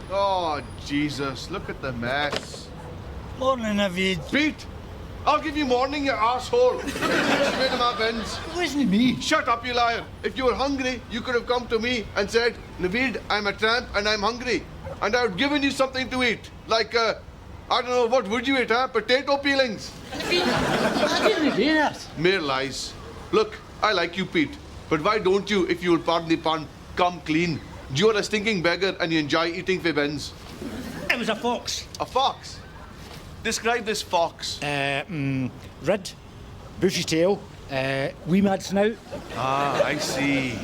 Oh, Jesus, look at the mess. Morning, Naveed. Pete, I'll give you morning, you arsehole. Straight to my bins. It wasn't me. Shut up, you liar. If you were hungry, you could have come to me and said, Naveed, I'm a tramp and I'm hungry. And I would have given you something to eat. Like, I don't know, what would you eat, huh? Potato peelings. I didn't do that. Mere lies. Look, I like you, Pete. But why don't you, if you'll pardon the pun, come clean? You're a stinking beggar and you enjoy eating fibens. It was a fox. A fox? Describe this fox. Red, bushy tail, wee mad snout. Ah, I see.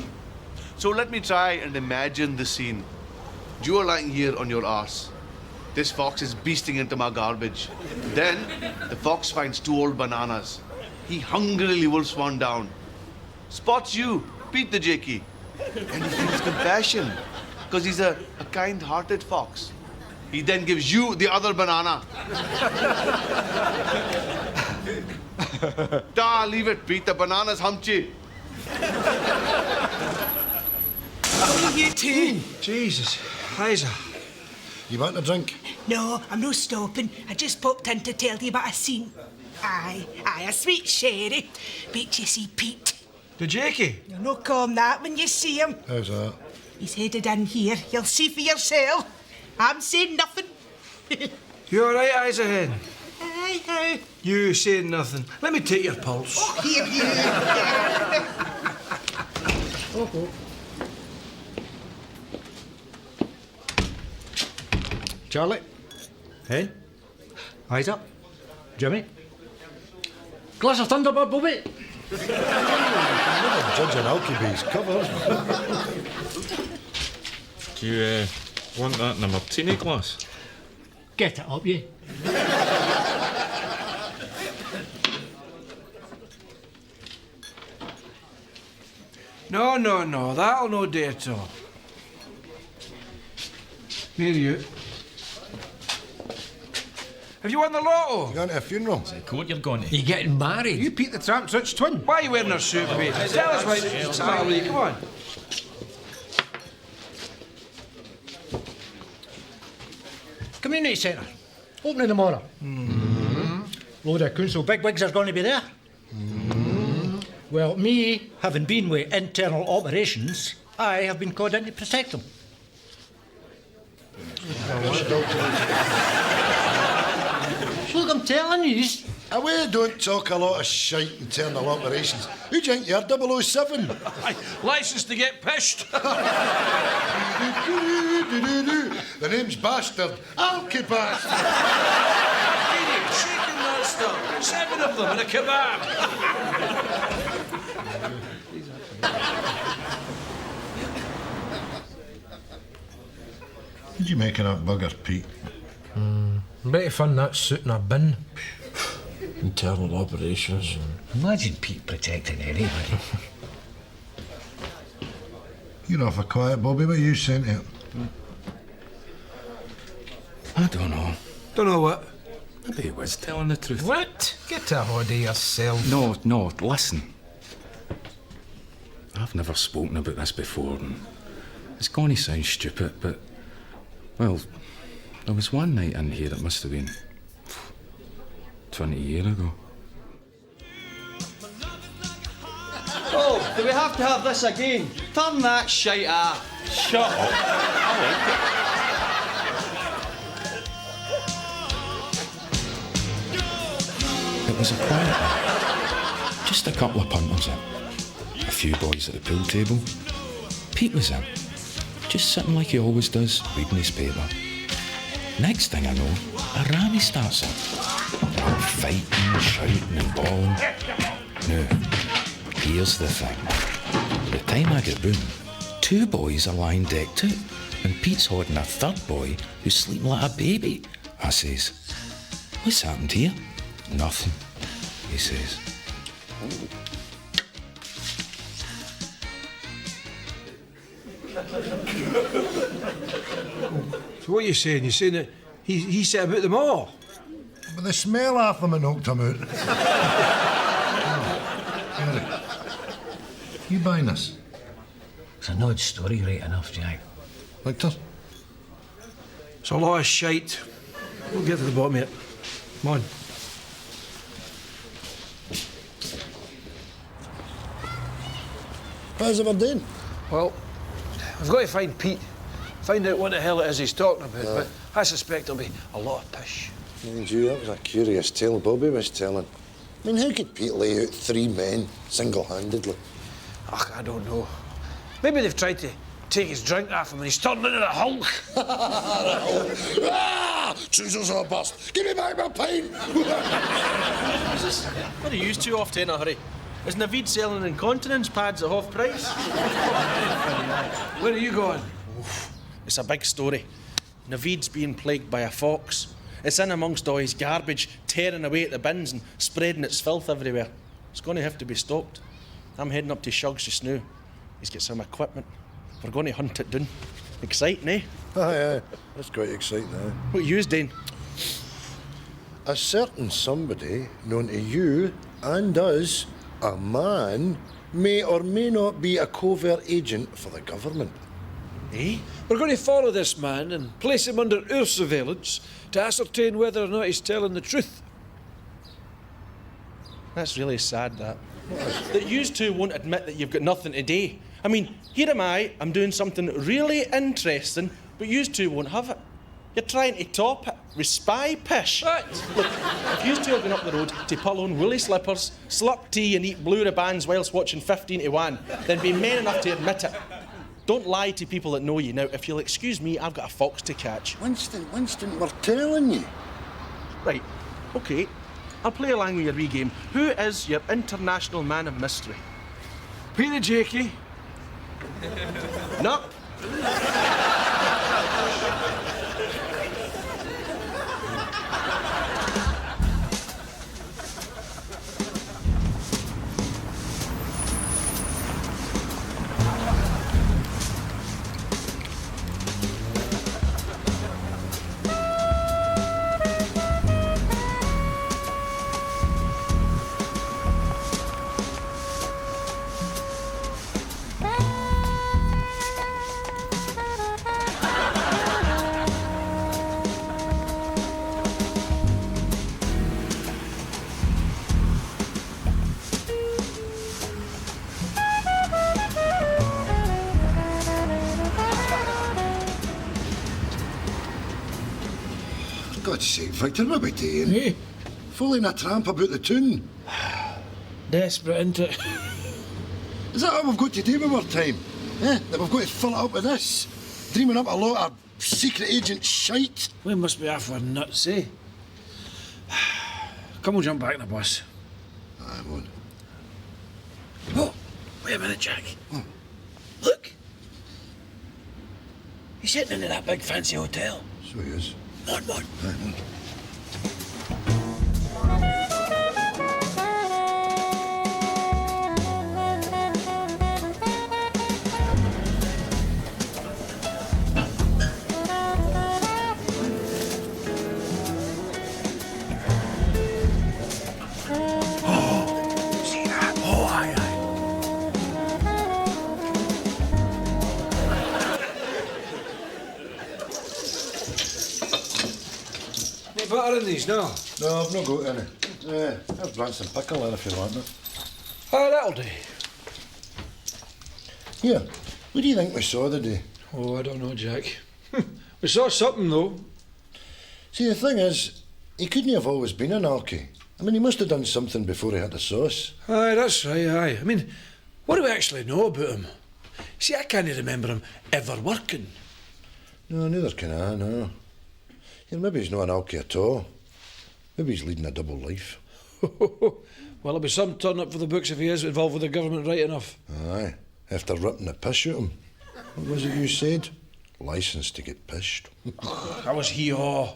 So let me try and imagine the scene. You are lying here on your arse. This fox is beasting into my garbage. Then, the fox finds 2 old bananas. He hungrily wolfs one down. Spots you, Pete the Jakey. And he feels compassion, because he's a kind-hearted fox. He then gives you the other banana. Leave it, Pete. The banana's humpty. You too. Jesus, Isa, you want a drink? No, I'm no stopping. I just popped in to tell you about a scene. Aye, a sweet sherry. But you see, Pete. The Jakey? You'll no call him that when you see him. How's that? He's headed in here. You'll see for yourself. I'm saying nothing. You all right, Isa Hen? Aye, aye. You saying nothing. Let me take your pulse. Here, you. Oh. Charlie. Hen. Isa. Jimmy. Glass of Thunderbird, Bobby. Judging Alkybee's covers. Do you want that in a martini glass? Get it up, you. No, that'll no do at all. Here you. Have you won the lotto? You going to a funeral? What you're going to? You getting married? You Pete the Tramp's rich twin. Why are you wearing a suit, mate? Tell us why. What's the matter with you? Come on. Community centre. Opening tomorrow. Load of council bigwigs are going to be there. Well, me, having been with internal operations, I have been called in to protect them. Look, I'm telling you. We don't talk a lot of shite in internal operations. Who do you think you're, 007? Licence to get pished. The name's Bastard. Alky Bastard. Shaking that stuff. 7 of them in a kebab. What did you make of that bugger, Pete? Better fun that suit in a bin. Internal operations. Imagine Pete protecting anybody. You're awful quiet, Bobby. What are you saying to it? I don't know. Don't know what. Maybe he was telling the truth. What? Get a hold of yourself. No, listen. I've never spoken about this before, and it's going to sound stupid, but, well, there was one night in here, it must have been 20 years ago. Oh, do we have to have this again? Turn that shite off. Shut up. I like it. It was a quiet night. Just a couple of punters in. A few boys at the pool table. Pete was in. Just sitting like he always does, reading his paper. Next thing I know, a rammy starts up. They're all fighting, shouting and bawling. Now, here's the thing. By the time I get round, 2 boys are lying decked out, and Pete's holding a 3rd boy who's sleeping like a baby. I says, "What's happened here?" "Nothing," he says. So what are you saying? You're saying that he said about them all? But the smell off them knocked him out. Harry, you buying this? It's an odd story, right enough, Jack. Victor? It's a lot of shite. We'll get to the bottom of it. Come on. How's Aberdeen? Well, we've got to find Pete. Find out what the hell it is he's talking about. But I suspect there'll be a lot of pish. Mind you, that was a curious tale Bobby was telling. I mean, how could Pete lay out 3 men single-handedly? Ugh, I don't know. Maybe they've tried to take his drink off him and he's turned into the Hulk. Choosers are bust. Give me back my pint. What are you two off to in a hurry? Is Naveed selling incontinence pads at half price? Where are you going? It's a big story. Naveed's being plagued by a fox. It's in amongst all his garbage, tearing away at the bins and spreading its filth everywhere. It's going to have to be stopped. I'm heading up to Shug's just now. He's got some equipment. We're going to hunt it down. Exciting, eh? Aye. That's quite exciting, eh? What are you doing? A certain somebody known to you and us, a man, may or may not be a covert agent for the government. Eh? We're going to follow this man and place him under our surveillance to ascertain whether or not he's telling the truth. That's really sad, that. That you two won't admit that you've got nothing to do. I mean, here am I'm doing something really interesting, but you two won't have it. You're trying to top it with spy pish. What? Look, if you two are going up the road to pull on woolly slippers, slurp tea and eat blue ribbons whilst watching 15 to 1, then be men enough to admit it. Don't lie to people that know you. Now, if you'll excuse me, I've got a fox to catch. Winston, we're telling you. Right, OK. I'll play along with your wee game. Who is your international man of mystery? Peter Jakey. No. For God's sake, Victor, what are we doing? Hey, Following a tramp about the tune. desperate, isn't it? Is that all we've got to do with our time? Eh? That we've got to fill it up with this? Dreaming up a lot of secret agent shite? We must be off our nuts, eh? Come on, jump back in the bus. I won't. Oh, wait a minute, Jack. Look. He's sitting in that big fancy hotel. So he is. Come on. Aye, on. See that? Oh, aye. Any butter in these, no? No, I've not got any. Yeah, I've brought some pickle in if you want it. Oh, that'll do. Here, what do you think we saw today? Oh, I don't know, Jack. We saw something, though. See, the thing is, he couldn't have always been an alky. I mean, he must have done something before he had the sauce. Aye, that's right, aye. I mean, what do we actually know about him? See, I can't remember him ever working. No, neither can I, no. Yeah, maybe he's not an alky at all. Maybe he's leading a double life. Well, there'll be some turn up for the books if he is involved with the government right enough. Aye, after ripping the piss out of him. What was it you said? Licence to get pissed. That was hee-haw.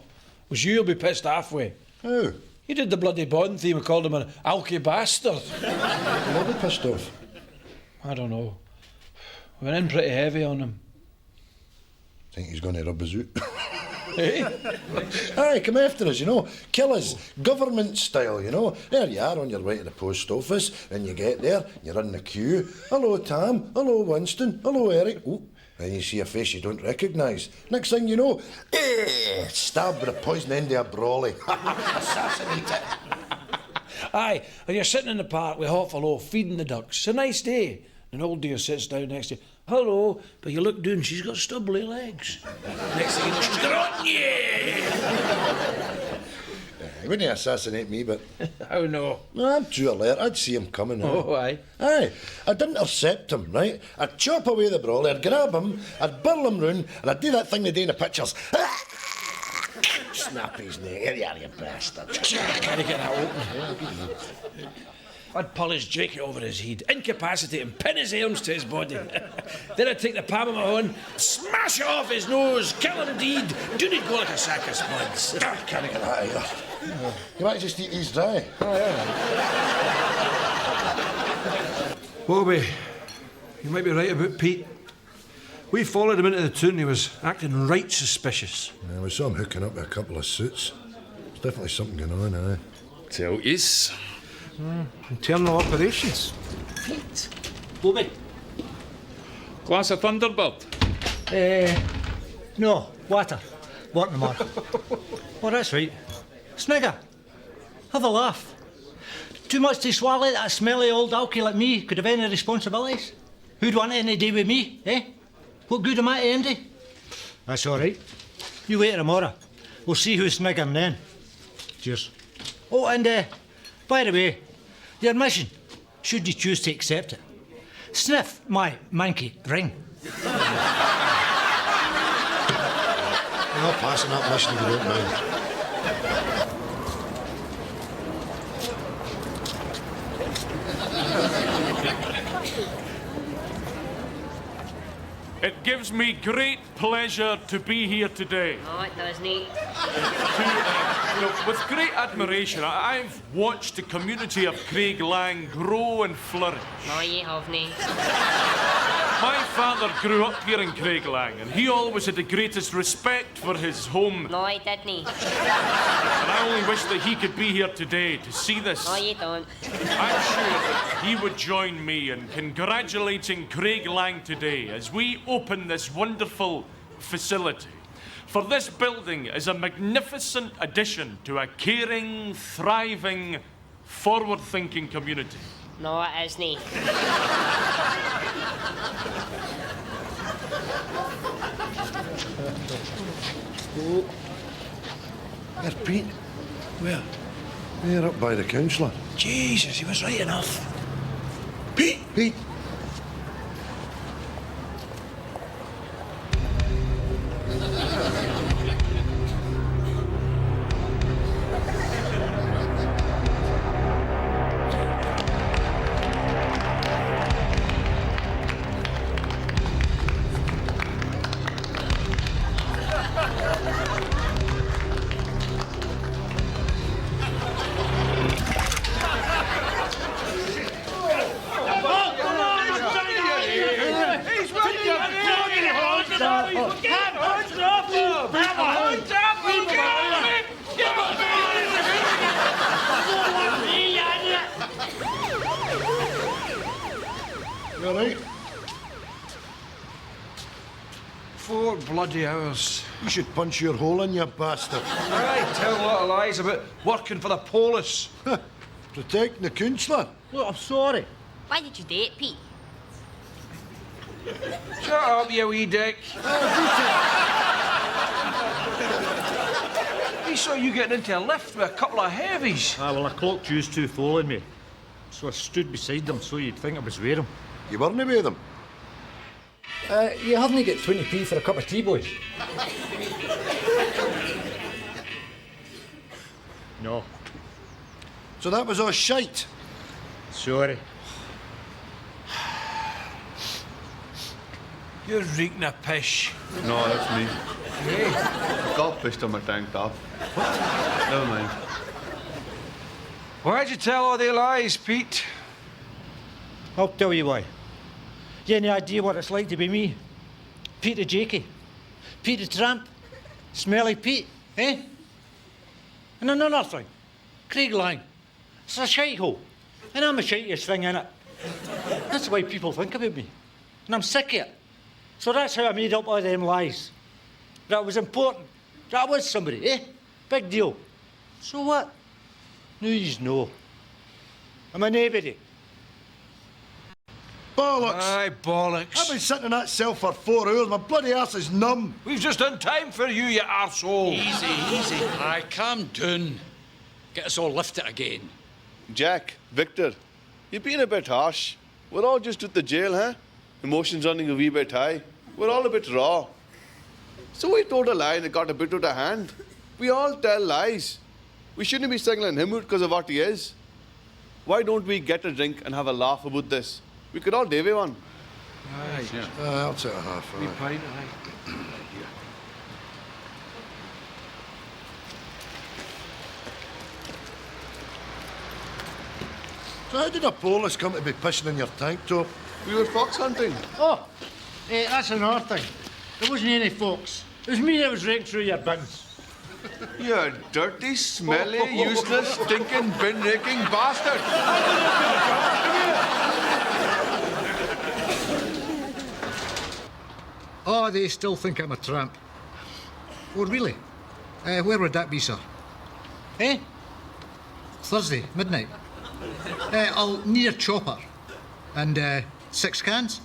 Was you'll be pissed halfway. How? You did the bloody Bond theme and called him an alky bastard. Will I be pissed off? I don't know. We went in pretty heavy on him. Think he's going to rub us out? Eh? Aye, come after us, you know. Kill us. Government style, you know. There you are on your way to the post office, and you get there, you're in the queue. Hello, Tam. Hello, Winston. Hello, Eric. Oh, Then you see a face you don't recognise. Next thing you know, stabbed with a poison end of a brawly. Assassinate it. Aye, and you're sitting in the park with hot fellow feeding the ducks. It's a nice day. An old dear sits down next to you. Hello, but you look down, she's got stubbly legs. Next thing you know, she's got on, yeah! He wouldn't assassinate me, but... How no? I'm too alert. I'd see him coming. Oh, aye. Aye. I'd intercept him, right? I'd chop away the brawler, I'd grab him, I'd burl him round, and I'd do that thing they do in the pictures. Snap his neck. Here you are, you bastard. Can't get that open. I'd polish Jakey over his head, incapacitate him, pin his arms to his body. Then I'd take the palm of my hand, smash it off his nose, kill him deed. Do need go like a sack of spuds. Can't get that either. You might just eat these dry. Bobby, you might be right about Pete. We followed him into the town. He was acting right suspicious. Yeah, we saw him hooking up with a couple of suits. There's definitely something going on, aye. Tell yous. Internal operations. Pete. Bobby. Glass of Thunderbird. No, water. Water more. Oh, that's right. Snigger. Have a laugh. Too much to swallow that smelly old alky like me could have any responsibilities. Who'd want any day with me, eh? What good am I to MD? That's all right. You wait tomorrow. We'll see who's sniggering then. Cheers. Oh, and by the way, your mission, should you choose to accept it, sniff my manky ring. You're not passing that mission if you don't mind. It gives me great pleasure to be here today. Oh, it does, Nate. With great admiration, I've watched the community of Craiglang grow and flourish. No, you have, Nate. My father grew up here in Craiglang, and he always had the greatest respect for his home. No, I didn't. And I only wish that he could be here today to see this. No, you don't. I'm sure that he would join me in congratulating Craiglang today as we open this wonderful facility. For this building is a magnificent addition to a caring, thriving, forward-thinking community. No, it isn't. Oh. There's Pete. Where? There, up by the councillor. Jesus, he was right enough. Pete! Pete! You all right? 4 bloody hours. You should punch your hole in, you bastard. Aye, tell a lot of lies about working for the police. Protecting the councillor. Look, I'm sorry. Why did you do it, Pete? Shut up, you wee dick. He saw you getting into a lift with a couple of heavies. Well, I clocked yous two following me. So I stood beside them so you'd think I was with them. You weren't with them? You haven't got 20p for a cup of tea, boys? No. So that was all shite? Sorry. You're reeking a pish. No, that's me. Hey. I got pissed on my tank top. Never mind. Why'd you tell all the lies, Pete? I'll tell you why. You any idea what it's like to be me? Pete the Jakey. Pete the Tramp. Smelly Pete, eh? And another thing. Craiglang. It's a shite hole. And I'm the shitiest thing in it. That's the way people think about me. And I'm sick of it. So that's how I made up all them lies. That was important. That I was somebody, eh? Big deal. So what? Now yous know. I'm a nobody. Bollocks! Aye, bollocks. I've been sitting in that cell for 4 hours. My bloody arse is numb. We've just done time for you, you arsehole. Easy. Aye, calm down. Get us all lifted again. Jack, Victor, you're being a bit harsh. We're all just at the jail, huh? Emotions running a wee bit high. We're all a bit raw. So we told a lie and it got a bit out of hand. We all tell lies. We shouldn't be singling him out because of what he is. Why don't we get a drink and have a laugh about this? We could all davy one. I'll take a half. We Aye. pint, aye. So how did a Polish come to be pissing in your tank top? We were fox hunting. Oh, that's another thing. There wasn't any folks. It was me that was raking through your bins. You dirty, smelly, useless, stinking, bin-raking bastard! Oh, they still think I'm a tramp. Oh, really? Where would that be, sir? Eh? Thursday, midnight. I'll need a chopper. And 6 cans.